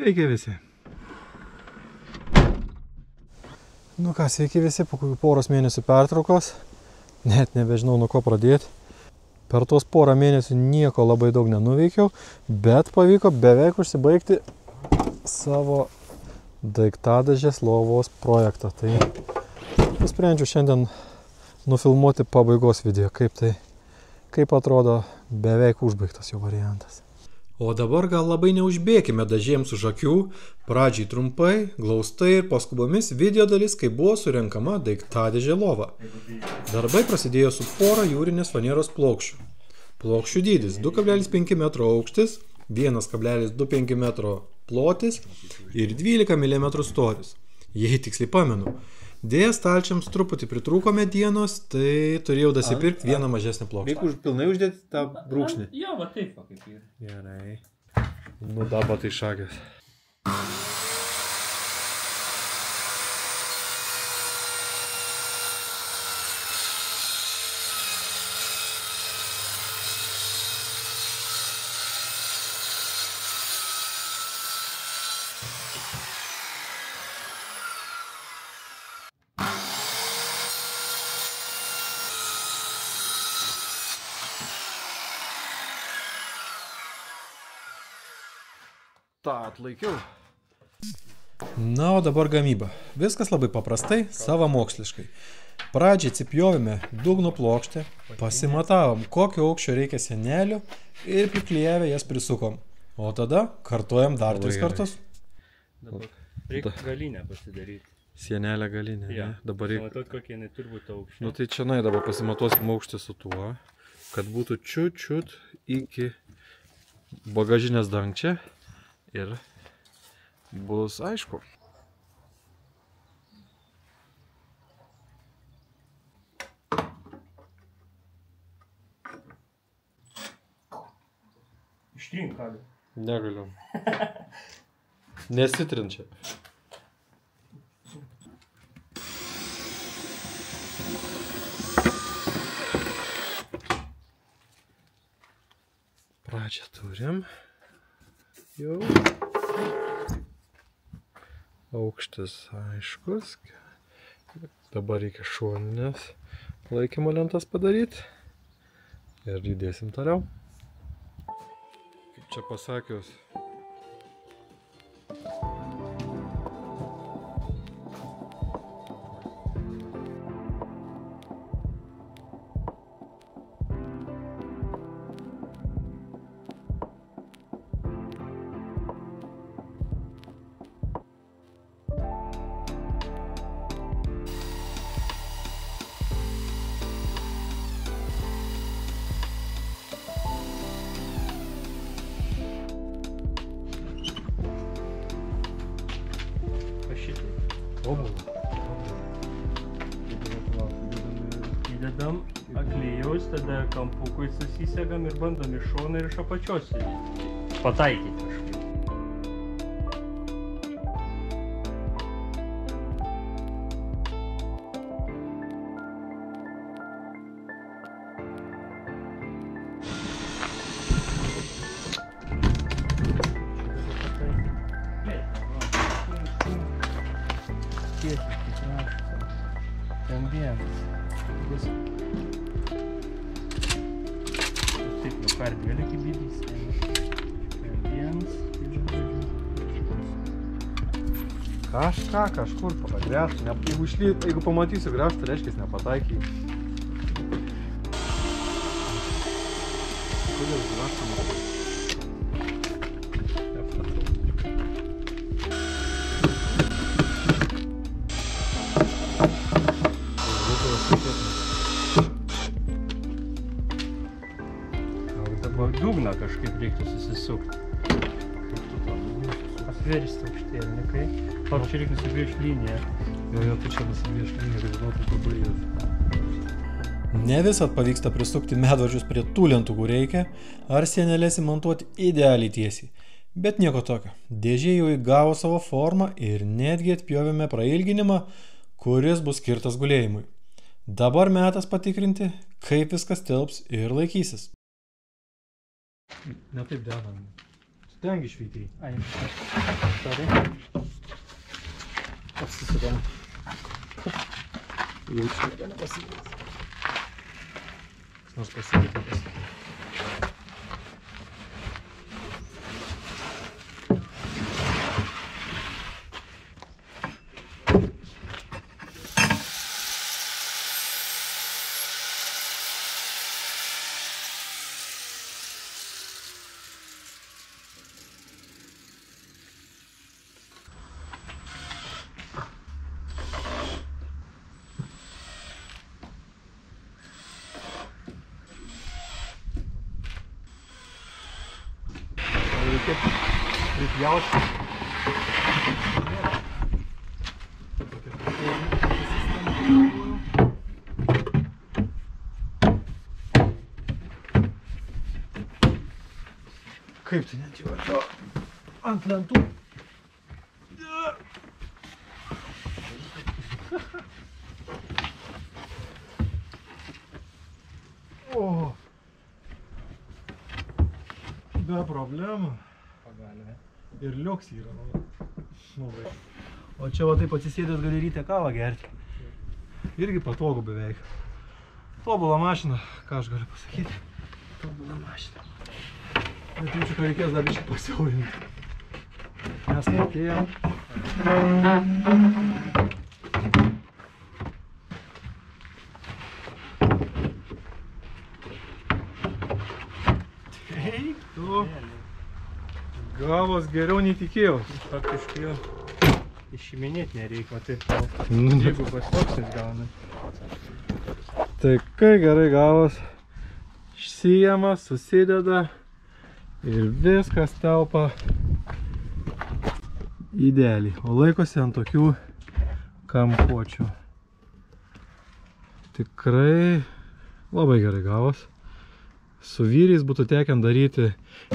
Sveiki visi. Nu ką, sveiki visi, po kokių poros mėnesių pertraukos. Net nebežinau, nuo ko pradėti. Per tuos porą mėnesių nieko labai daug nenuveikiau, bet pavyko beveik užsibaigti savo daiktadėžės lovos projektą. Tai nusprendžiau šiandien nufilmuoti pabaigos video, kaip atrodo beveik užbaigtas jo variantas. O dabar gal labai neužbėkime dažėms už akių, pradžiai trumpai, glaustai ir paskubomis video dalis, kai buvo surenkama daiktadėžė lova. Darbai prasidėjo su pora jūrinės fanieros plokščių. Plokščių dydis 2,5 m aukštis, 1,25 m plotis ir 12 mm storis. Jei tiksliai pamenu. Dėja stalčiams truputį pritrūko medienos, tai turėjau dasipirkti vieną mažesnį plokštę. Reikia pilnai uždėti tą brūkšnį. Jo, va taip, kaip yra. Gerai. Nu dabar tai šakės. Ta atlaikiau. Na, o dabar gamyba. Viskas labai paprastai, savamoksliškai. Pradžiai atsipjovėme dugno plokštę, pasimatavom, kokio aukščio reikia sienelių ir priklijavę jas prisukom. O tada kartuojam dar 3 kartus. Dabar reikia galinę pasidaryti. Sienelę galinę, Ja. ne? Dabar reikia. Pamatot, kokie jinai turi būti aukščiai. Nu tai čia dabar pasimatuosim aukštį su tuo, kad būtų čiut iki bagažinės dangčia. Ir bus aišku. Ištrink gali. Negaliu. Nesitrinčia. Pradžią turim. Jau. Aukštis aiškus. Dabar reikia šoninės laikymo lentas padaryti. Ir judėsim toliau. Kaip čia pasakius. Įdedam aklijaus, tada kampukui susisegam ir bandom iš šono ir iš apačios pataikyti kažkaip. Ten vienas. Taip, nukardėlį kaip bėdys. Ten vienas. Kažkur pagręžtų. Jeigu pamatysiu gręžtų, reiškia nepataikiai. Kodėl gręžtų matau? Dugną kažkaip reiktų susisukti. Pasversti aukštėlį, kai? Ar čia reikia nusibrėžti liniją? Jo, tu čia nusibrėžti liniją, kad žinotum, kur baigės. Ne visad pavyksta prisukti medvaržčius prie tų lentų, kur reikia, ar sienelės įmontuoti idealiai tiesiai. Bet nieko tokio. Dėžė jau įgavo savo formą ir netgi atpjovėme prailginimą, kuris bus skirtas gulėjimui. Dabar metas patikrinti, kaip viskas telps ir laikysis. Ne taip dedam. Ten išvykai. Ai, sorry. Apsisukam. Jaučiu, kad nepasikeitė. Kas nors pasikeitė. Reikia pripjauti. Kaip tai net jau to ant lentų? O. Be problemų. Pagalvė. Ir liuks yra. Labai. O čia va taip atsisėdęs gali ryte kavą gerti. Irgi patogu beveik. Tobula mašina, ką aš galiu pasakyti. Tobula mašina. Bet jaučiu, kad reikės dar biškį pasiaurinti. Mes mokėjom. Eik tu. Gavos geriau nei tikėjau. Faktiškai jo išiminėti nereikia, o taip Nu, jeigu pasloksnis gauna. Tai kai gerai gavos, išsijama, susideda ir viskas telpa idealiai. O laikosi ant tokių kampuočių. Tikrai labai gerai gavos. Su vyriais būtų tekiant daryti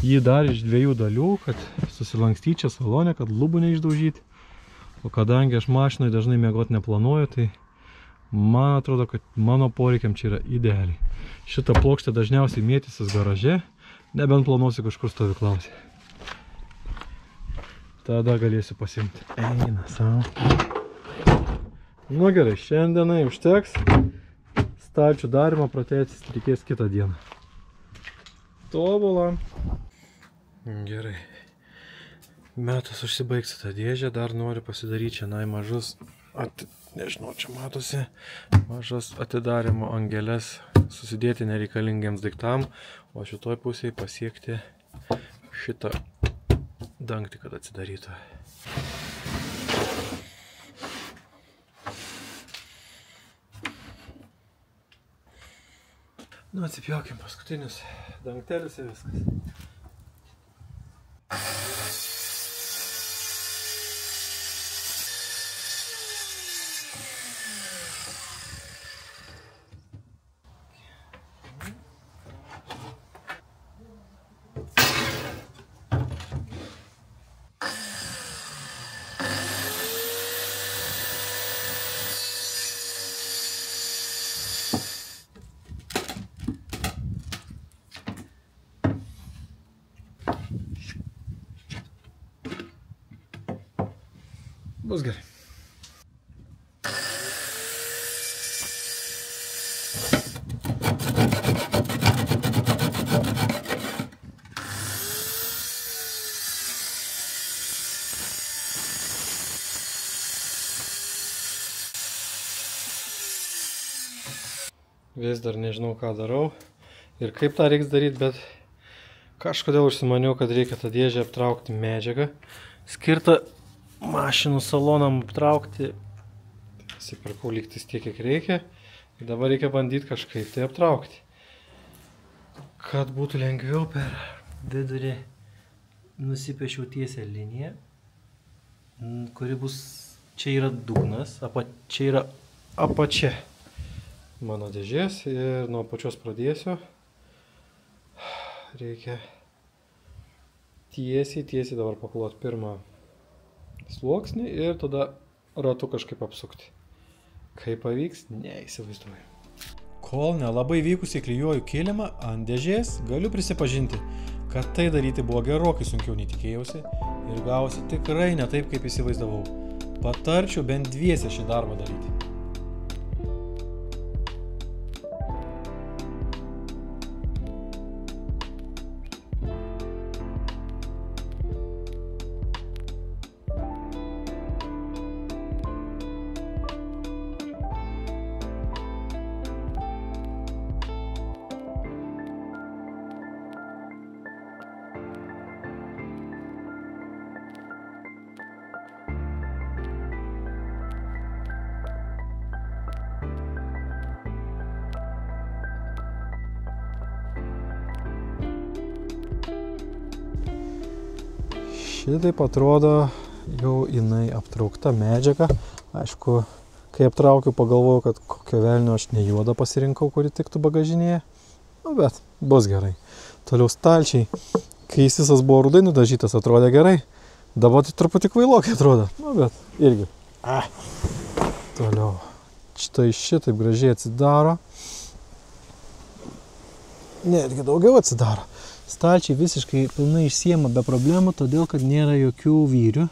jį dar iš 2 dalių, kad susilankstyti čia salone, kad lubų neišdaužyti. O kadangi aš mašinoje dažnai miegoti neplanuoju, tai man atrodo, kad mano poreikiam čia yra idealiai. Šitą plokštę dažniausiai mėtysis garaže, nebent planuosiu kažkur stovyklauti. Tada galėsiu pasimti. Eina savo. Nu gerai, šiandienai užteks. Stalčių darymą pratęsis reikės kitą dieną. Tobula. Gerai. Metas užsibaigti tą dėžę, dar noriu pasidaryti čia mažus, nežinau, čia matosi, mažas atidarimo angelės, susidėti nereikalingiams daiktam, o šitoj pusėje pasiekti šitą dangtį, kad atsidarytų. Nu, atsipjaukim paskutinius dangtelius ir viskas. Bus gerai. Vis dar nežinau, ką darau ir kaip tą reiks daryti, bet kažkodėl užsimaniau, kad reikia tą dėžę aptraukti medžiagą skirtą mašinų salonam aptraukti. Nusipirkau lygtis tiek, kiek reikia. Ir dabar reikia bandyti kažkaip tai aptraukti. Kad būtų lengviau, per vidurį nusipiešiau tiesią liniją, kuri bus, čia yra dugnas, čia yra apačia mano dėžės ir nuo apačios pradėsiu. Reikia tiesiai dabar pakloti pirmą sluoksnį ir tada ratu kažkaip apsukti. Kaip pavyks, neįsivaizduoju. Kol nelabai vykusiai klijuoju kilimą ant dėžės, galiu prisipažinti, kad tai daryti buvo gerokai sunkiau nei tikėjausi ir gavosi tikrai ne taip, kaip įsivaizdavau. Patarčiau bent dviese šį darbą daryti. Šitaip atrodo jau jinai aptraukta medžiaga. Aišku, kai aptraukiau, pagalvojau, kad kokio velnio aš ne juodą pasirinkau, kuri tiktų bagažinėje. Nu, bet bus gerai. Toliau stalčiai. Kai jis visas buvo rudai nudažytas, atrodė gerai. Dabar tai truputį kvailokai atrodo. Nu, bet irgi. Toliau. Štai šitaip gražiai atsidaro. Netgi daugiau atsidaro. Stalčiai visiškai pilnai išsiema be problemų, todėl kad nėra jokių vyrių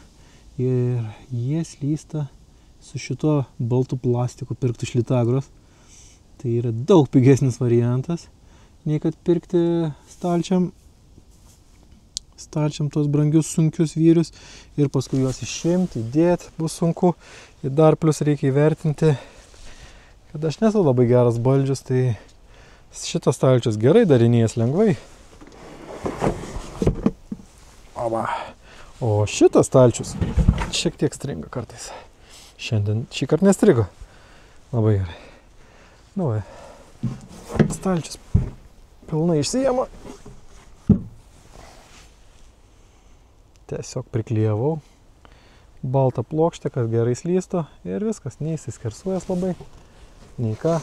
ir jie slysta su šituo baltu plastiku pirktų iš Litagros. Tai yra daug pigesnis variantas, nei kad pirkti stalčiam tos brangius sunkius vyrius ir paskui juos išimti, įdėti bus sunku. Ir dar plus reikia įvertinti, kad aš nesu labai geras baldžius, tai šitas stalčius gerai darinėjas lengvai. O šitas stalčius šiek tiek stringa kartais. Šiandien šį kartą nestrigo. Labai gerai. Nu, stalčius pilnai išsijama. Tiesiog priklijavau baltą plokštę, kad gerai slysto ir viskas, neįsiskersuojas labai, nei ką.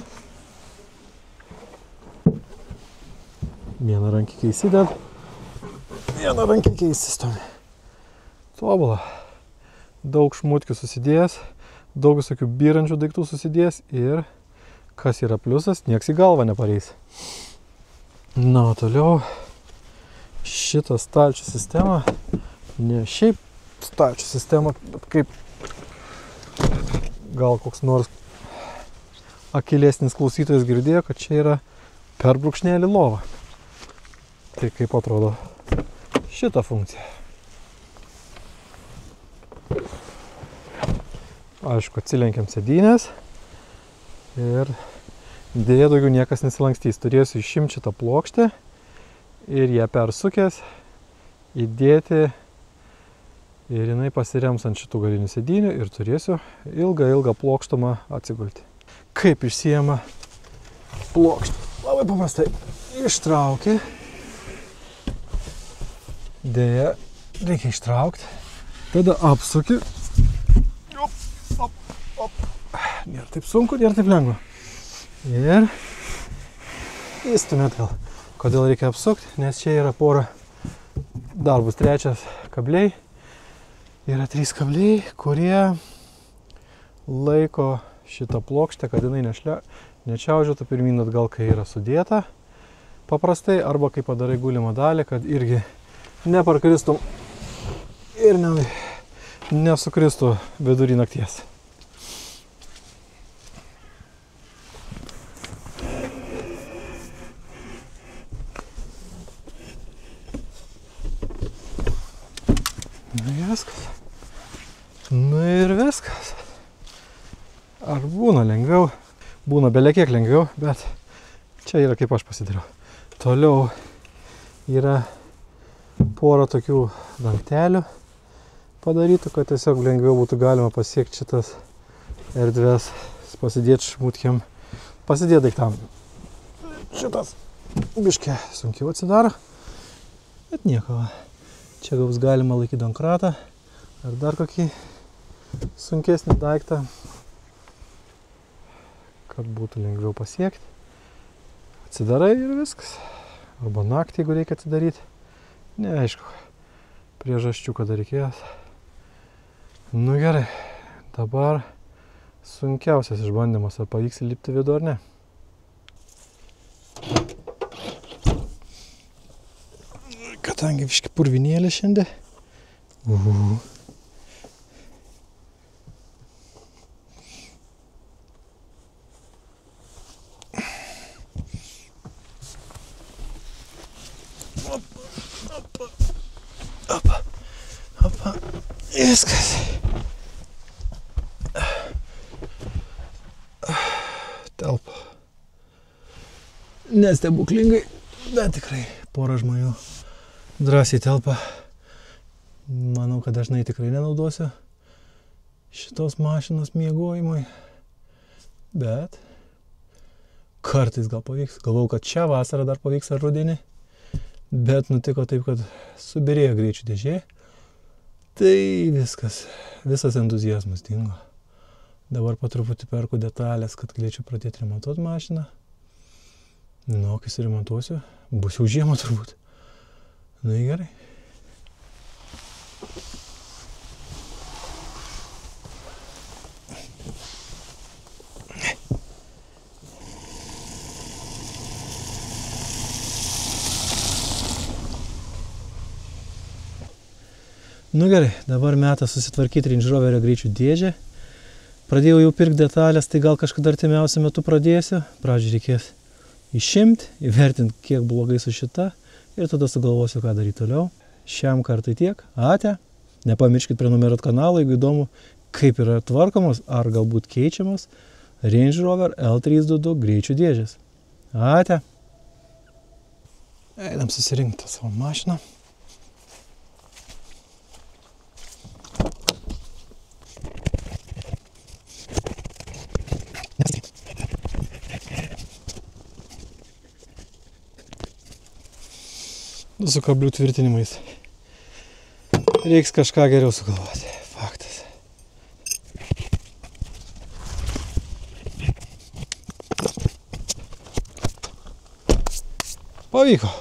Vieną rankikę įsided, vieną rankikę įsistomi. Tobula. Daug šmutkių susidėjęs, daug visokių byrančių daiktų susidėjęs ir kas yra pliusas, nieks į galvą nepareis. Na, o toliau šitą stalčių sistemą, ne šiaip stalčių sistemą, bet kaip gal koks nors akylesnis klausytojas girdėjo, kad čia yra per brūkšnelį lova. Tai kaip atrodo šitą funkciją. Aišku, atsilenkiam sėdynės ir dėja daugiau niekas nesilankstys. Turėsiu išimti šitą plokštę ir ją persukęs įdėti ir jinai pasirems ant šitų galinių sėdynių ir turėsiu ilgą plokštumą atsigulti. Kaip išsiema plokštę? Labai paprastai ištrauki. Dėja, reikia ištraukti. Tada apsuki. Nėra taip sunku, nėra taip lengva. Ir įstumė atgal. Kodėl reikia apsukti? Nes čia yra pora, dar bus trečias kabliai. Yra 3 kabliai, kurie laiko šitą plokštę, kad jinai nečiaužėtų pirmyn atgal, kai yra sudėta. Paprastai, arba kai padarai gulimą dalį, kad irgi neparkristum ir nesukristų vidury nakties. Nu ir viskas. Ar būna lengviau? Būna belekiek lengviau, bet čia yra kaip aš pasidariau. Toliau yra pora tokių dangtelių padarytų, kad tiesiog lengviau būtų galima pasiekti šitas erdves, pasidėti šmutkiam, pasidėti daiktam. Šitas biškė sunkiau atsidaro, bet nieko. Čia gaus galima laikyti donkratą ar dar kokį sunkesnį daiktą, kad būtų lengviau pasiekti. Atsidarai ir viskas. Arba naktį, jeigu reikia atsidaryti. Neaišku, priežasčių, kada reikės. Nu gerai, dabar sunkiausias išbandymas, ar pavyks įlipti vidų ar ne. kadangi viški purvinėlė šiandien. Opa. Viskas. Telpa. Nestebuklingai, bet tikrai porą žmonių drąsiai telpa. Manau, kad dažnai tikrai nenaudosiu šitos mašinos miegojimui, bet kartais gal pavyks. Galvau, kad šią vasarą dar pavyks ar rudenį, bet nutiko taip, kad subirėjo greičių dėžė. Tai viskas, visas entuziazmas dingo. Dabar po truputį perku detalės, kad galėčiau pradėti remontuoti mašiną. Nu, kai suremontuosiu, bus jau žiemą turbūt. Nu, gerai. Nu gerai, dabar metas susitvarkyti Range Roverio greičių dėžę. Pradėjau jau pirkti detalės, tai gal kažkada artimiausiu metu pradėsiu. Pradžiai reikės išimti, įvertinti, kiek blogai su šita ir tada sugalvosiu, ką daryti toliau. Šiam kartui tiek. Ate. Nepamirškit prenumeruoti kanalą, jeigu įdomu, kaip yra tvarkomos ar galbūt keičiamos Range Rover L322 greičių dėžės. Ate. Einam susirinkti savo mašiną. Su kablių tvirtinimais. Reiks kažką geriau sugalvoti. Faktas. Pavyko.